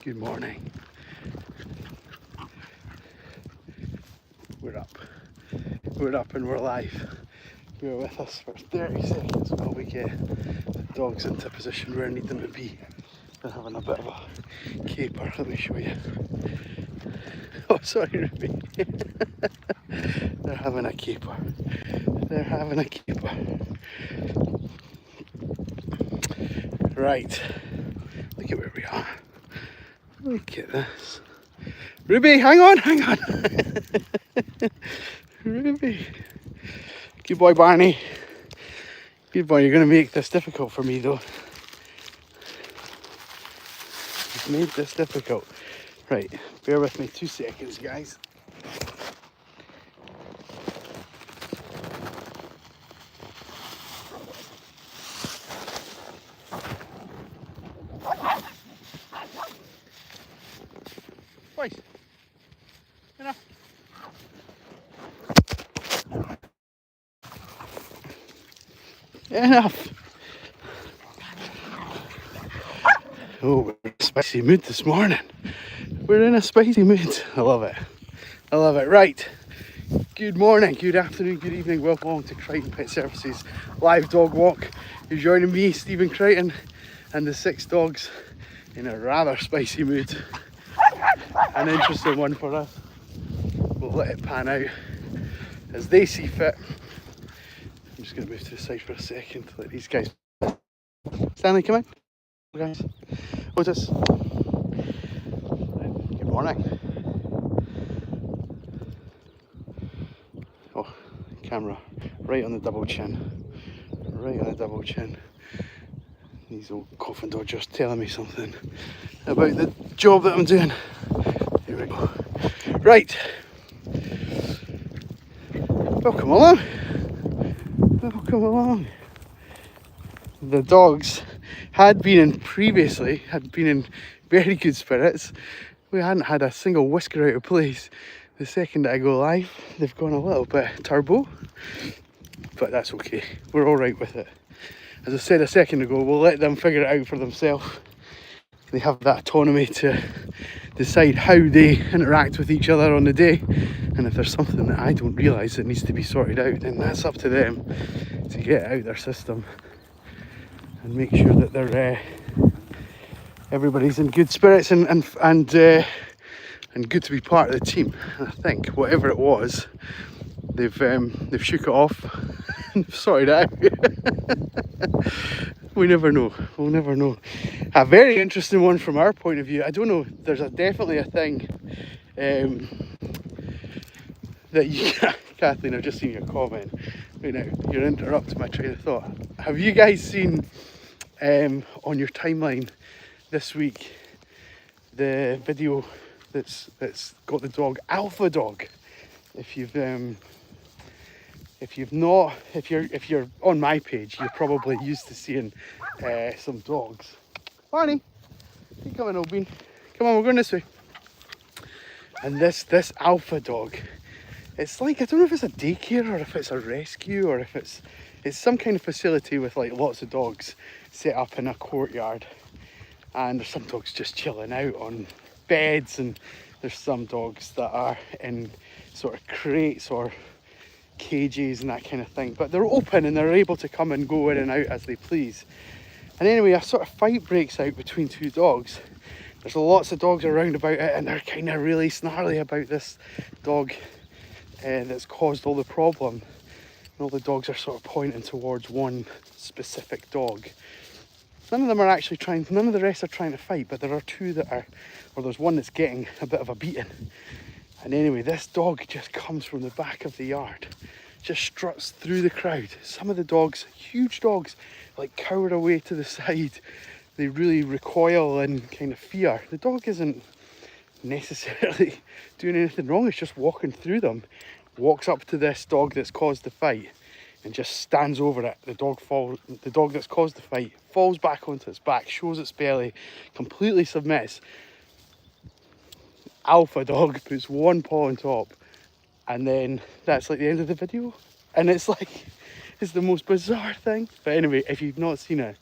Good morning. We're up. We're up and we're live. You're with us for 30 seconds while we get the dogs into position where I need them to be. They're having a bit of a caper. Let me show you. Oh, sorry, Ruby. They're having a caper. They're having a caper. Right. Look at where we are. Look at this. Ruby, hang on. Ruby. Good boy, Barney. Good boy, you're going to make this difficult for me, though. You've made this difficult. Right, bear with me 2 seconds, guys. Boys, enough. Enough. Oh, we're in a spicy mood this morning. We're in a spicy mood. I love it. I love it. Right. Good morning, good afternoon, good evening. Welcome along to Crighton Pet Services live dog walk. You're joining me, Stephen Crighton, and the 6 dogs in a rather spicy mood. An interesting one for us. We'll let it pan out as they see fit. I'm just going to move to the side for a second to let these guys. Stanley, come in. Guys, Otis. Good morning. Oh, camera right on the double chin. Right on the double chin. These old coffin dodgers telling me something about the job that I'm doing. Here we go. Right. Welcome along. Welcome along. The dogs had been in very good spirits. We hadn't had a single whisker out of place. The second that I go live, they've gone a little bit turbo, but that's okay. We're all right with it. As I said a second ago, we'll let them figure it out for themselves. They have that autonomy to decide how they interact with each other on the day. And if there's something that I don't realise that needs to be sorted out, then that's up to them to get it out their system and make sure that they're everybody's in good spirits and good to be part of the team. And I think whatever it was, they've shook it off and sorted it out. We never know. We'll never know. A very interesting one from our point of view. I don't know. There's definitely a thing that you, Kathleen, I've just seen your comment. Right now, you're interrupting my train of thought. Have you guys seen on your timeline this week the video that's got the dog Alpha Dog? If you're on my page, you're probably used to seeing some dogs. Barney, keep coming, old bean. Come on, we're going this way. And this Alpha Dog, it's like, I don't know if it's a daycare or if it's a rescue or if it's some kind of facility with like lots of dogs set up in a courtyard. And there's some dogs just chilling out on beds, and there's some dogs that are in sort of crates or cages and that kind of thing, but they're open and they're able to come and go in and out as they please. And anyway, a sort of fight breaks out between 2 dogs. There's lots of dogs around about it, and they're kind of really snarly about this dog that's caused all the problem. And all the dogs are sort of pointing towards one specific dog. None of the rest are trying to fight, but there are 2 that are, or there's one that's getting a bit of a beating. And anyway, this dog just comes from the back of the yard, just struts through the crowd. Some of the dogs, huge dogs, like cower away to the side. They really recoil in kind of fear. The dog isn't necessarily doing anything wrong, it's just walking through them. Walks up to this dog that's caused the fight and just stands over it. The dog that's caused the fight falls back onto its back, shows its belly, completely submits. Alpha Dog puts one paw on top, and then that's like the end of the video. And it's like, it's the most bizarre thing. But anyway, if you've not seen it,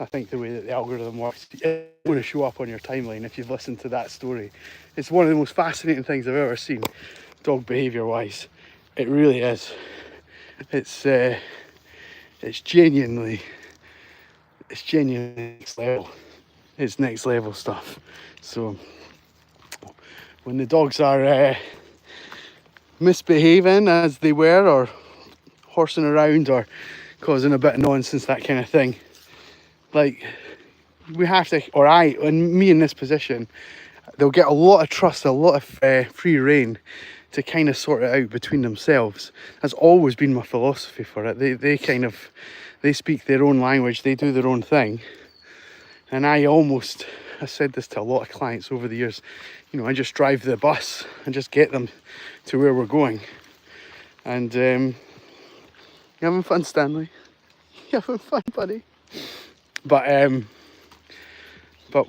I think the way that the algorithm works, it's going to show up on your timeline if you've listened to that story. It's one of the most fascinating things I've ever seen, dog behaviour wise. It really is. It's genuinely next level. It's next level stuff. So when the dogs are misbehaving as they were, or horsing around, or causing a bit of nonsense, that kind of thing, like, we have to, or I, and me in this position, they'll get a lot of trust, a lot of free rein to kind of sort it out between themselves. That's always been my philosophy for it. They speak their own language, they do their own thing. And I said this to a lot of clients over the years, you know, I just drive the bus and just get them to where we're going. And you having fun, Stanley? You having fun, buddy? But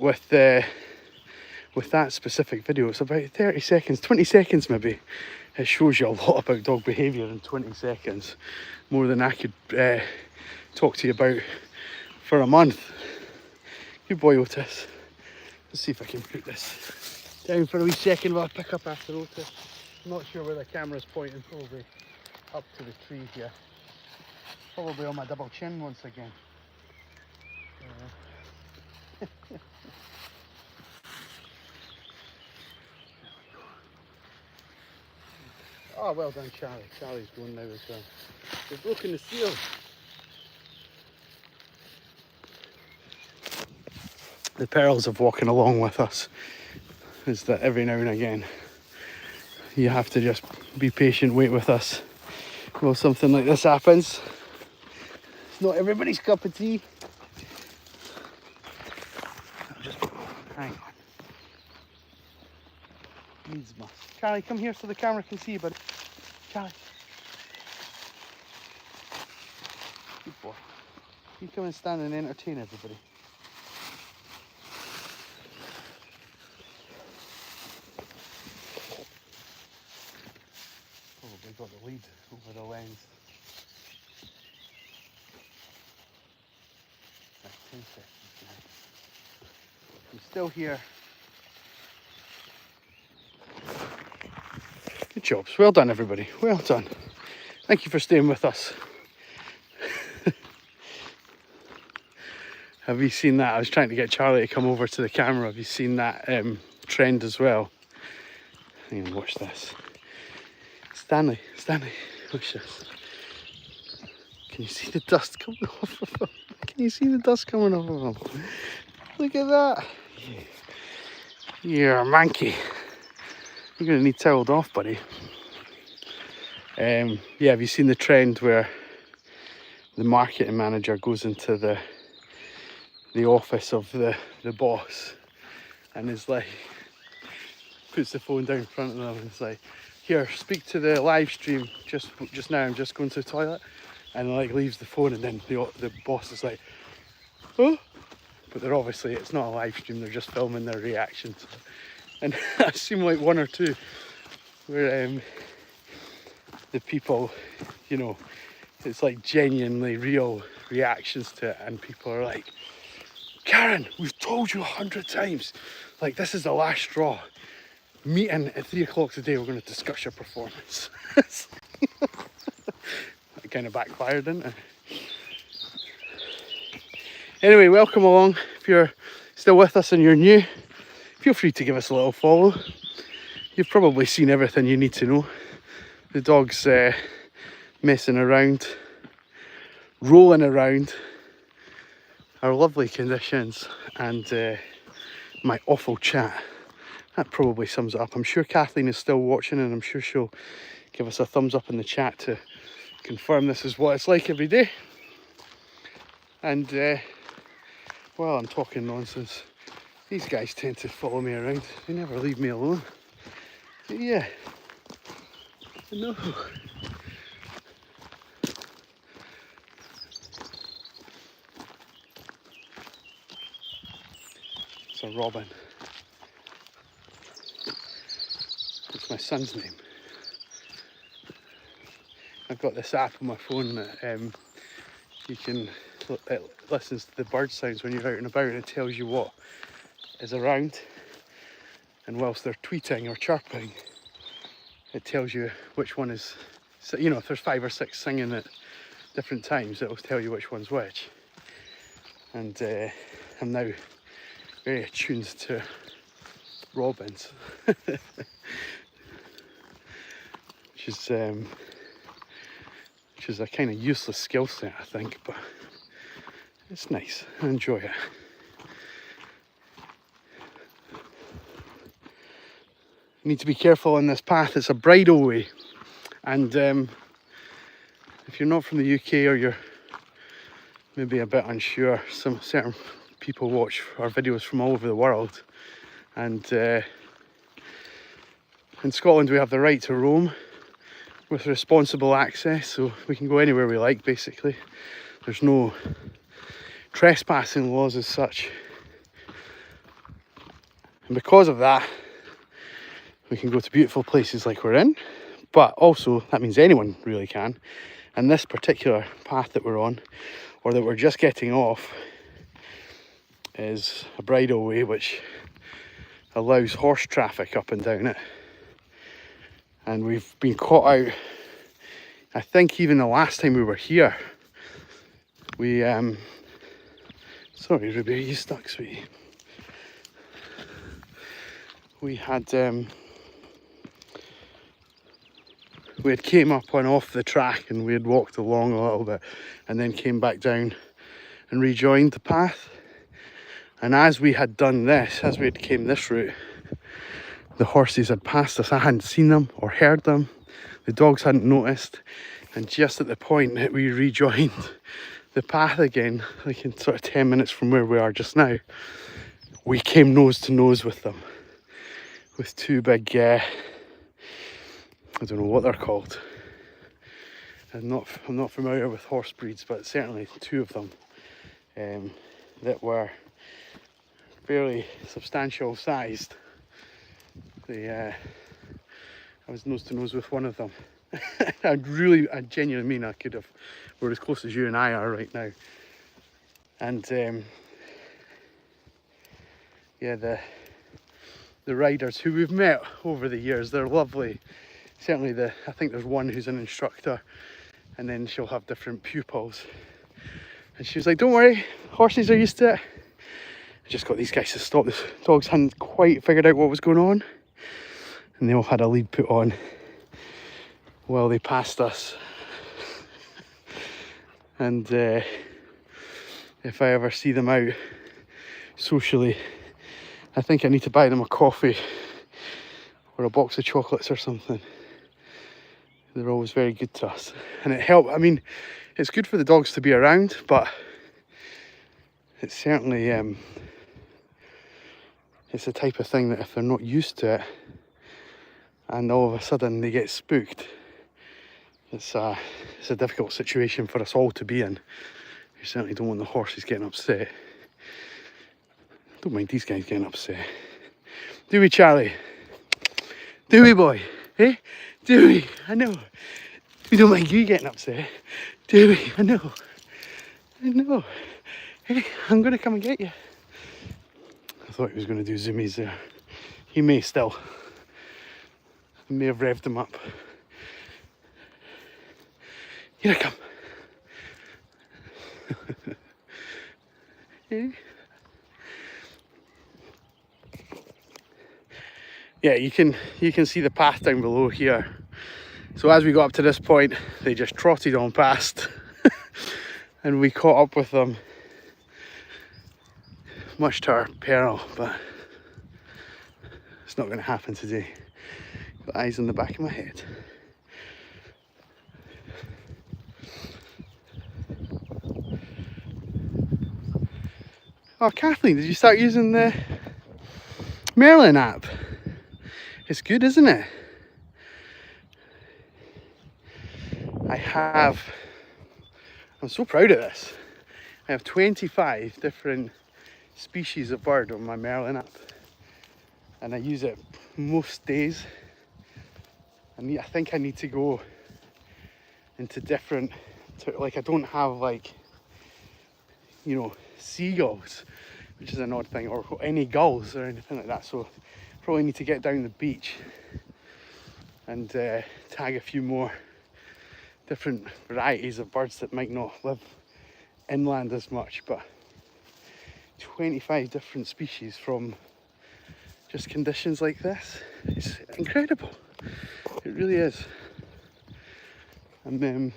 with that specific video, it's about 30 seconds, 20 seconds maybe. It shows you a lot about dog behaviour in 20 seconds. More than I could talk to you about for a month. Good boy, Otis. Let's see if I can put this down for a wee second while I pick up after Otis. I'm not sure where the camera's pointing, probably up to the tree here. Probably on my double chin once again. Oh, well done, Charlie. Charlie's going now as well. They've broken the seal. The perils of walking along with us is that every now and again you have to just be patient, wait with us while something like this happens. It's not everybody's cup of tea. Just hang on. Needs must. Charlie, come here so the camera can see you, buddy. Charlie. Good boy. You come and stand and entertain everybody. Probably got the lead over the lens. 10 seconds now. I'm still here. Good jobs. Well done, everybody. Well done. Thank you for staying with us. Have you seen that? I was trying to get Charlie to come over to the camera. Have you seen that trend as well? Hang on, watch this. Stanley, watch this. Can you see the dust coming off of him? Can you see the dust coming off of him? Look at that. You're a monkey. You're going to need toweled off, buddy. Yeah, have you seen the trend where the marketing manager goes into the office of the boss and is like, puts the phone down in front of them and it's like, here, speak to the live stream just now, I'm just going to the toilet, and like leaves the phone, and then the boss is like, oh, but they're obviously, it's not a live stream, they're just filming their reactions. And I've seen like one or two where the people, you know, it's like genuinely real reactions to it, and people are like, Karen, we've told you 100 times, like, this is the last straw. Meeting at 3 o'clock today, we're going to discuss your performance. That kind of backfired, didn't it? Anyway, welcome along. If you're still with us and you're new, feel free to give us a little follow. You've probably seen everything you need to know. The dog's messing around, rolling around, our lovely conditions, and my awful chat. That probably sums it up. I'm sure Kathleen is still watching, and I'm sure she'll give us a thumbs up in the chat to confirm this is what it's like every day. And while I'm talking nonsense, these guys tend to follow me around. They never leave me alone. Yeah. No. It's a robin. It's my son's name. I've got this app on my phone that you can it listens to the bird sounds when you're out and about, and it tells you what is around. And whilst they're tweeting or chirping, it tells you which one is, so, you know, if there's 5 or 6 singing at different times, it'll tell you which one's which. And I'm now very attuned to robins, which is a kind of useless skill set, I think, but it's nice. I enjoy it. You need to be careful on this path. It's a bridle way, and if you're not from the UK or you're maybe a bit unsure, some certain people watch our videos from all over the world, and in Scotland we have the right to roam with responsible access, so we can go anywhere we like basically. There's no trespassing laws as such, and because of that we can go to beautiful places like we're in, but also that means anyone really can. And this particular path that we're on, or that we're just getting off, is a bridle way which allows horse traffic up and down it. And we've been caught out, I think even the last time we were here, we sorry Ruby, are you stuck, sweetie? We had came up and off the track, and we had walked along a little bit and then came back down and rejoined the path. And as we had done this, as we had came this route, the horses had passed us. I hadn't seen them or heard them. The dogs hadn't noticed. And just at the point that we rejoined the path again, like in sort of 10 minutes from where we are just now, we came nose to nose with them. With 2 big, I don't know what they're called. I'm not familiar with horse breeds, but certainly 2 of them that were fairly substantial sized. I was nose to nose with one of them. I genuinely mean I could have. We're as close as you and I are right now. And yeah, the riders who we've met over the years, they're lovely. Certainly I think there's one who's an instructor, and then she'll have different pupils. And she was like, don't worry, horses are used to it. I just got these guys to stop. The dogs hadn't quite figured out what was going on, and they all had a lead put on while they passed us. And if I ever see them out socially, I think I need to buy them a coffee or a box of chocolates or something. They're always very good to us, and it helps. I mean, it's good for the dogs to be around, but it's certainly it's the type of thing that if they're not used to it and all of a sudden they get spooked, it's a difficult situation for us all to be in. You certainly don't want the horses getting upset. Don't mind these guys getting upset. Do we, Charlie? Do we, boy? Eh? Do we? I know. We don't mind you getting upset. Do we? I know. I know. Hey, I'm going to come and get you. I thought he was going to do zoomies there. He may still. I may have revved him up. Here I come. Hey. Yeah, you can see the path down below here. So as we got up to this point, they just trotted on past and we caught up with them, much to our peril, but it's not going to happen today. Got eyes on the back of my head. Oh, Kathleen, did you start using the Merlin app? It's good, isn't it? I'm so proud of this. I have 25 different species of bird on my Merlin app, and I use it most days. I think I need to go into different, like I don't have like you know, seagulls, which is an odd thing, or any gulls or anything like that. So probably need to get down the beach and tag a few more different varieties of birds that might not live inland as much. But 25 different species from just conditions like this, it's incredible. It really is. And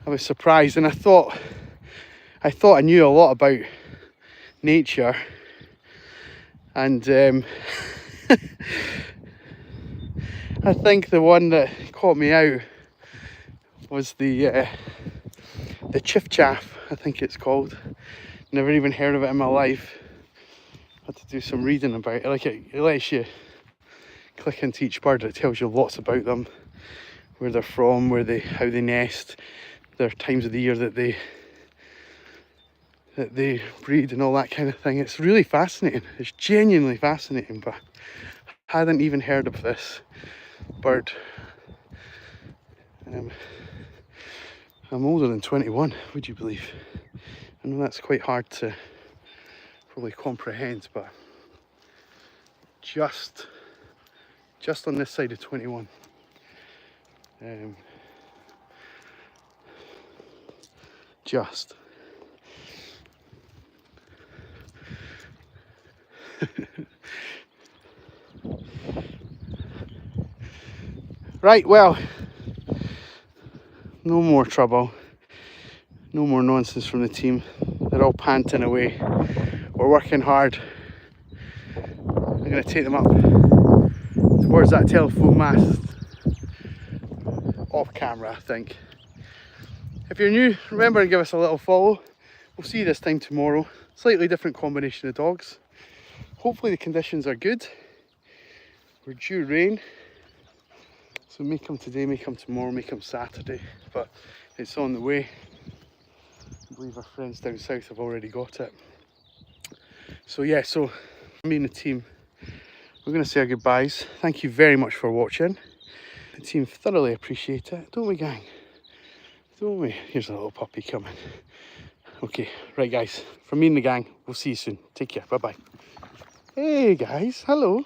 I was surprised, and I thought I knew a lot about nature, and I think the one that caught me out was the chiff-chaff, I think it's called. Never even heard of it in my life. Had to do some reading about it. Like it lets you click into each bird. It tells you lots about them, where they're from, how they nest, their times of the year that they breed and all that kind of thing. It's really fascinating. It's genuinely fascinating, but I hadn't even heard of this bird. I'm older than 21, would you believe? I know that's quite hard to probably comprehend, but just on this side of 21. Just. Right, well, no more trouble, no more nonsense from the team. They're all panting away. We're working hard. I'm going to take them up towards that telephone mast, off camera, I think. If you're new, remember to give us a little follow. We'll see you this time tomorrow. Slightly different combination of dogs. Hopefully the conditions are good. We're due rain, so may come today, may come tomorrow, may come Saturday, but it's on the way. I believe our friends down south have already got it. So yeah, so me and the team, we're going to say our goodbyes. Thank you very much for watching. The team thoroughly appreciate it, don't we, gang? Don't we? Here's a little puppy coming. Okay, right guys, from me and the gang, we'll see you soon. Take care, bye bye. Hey guys, hello.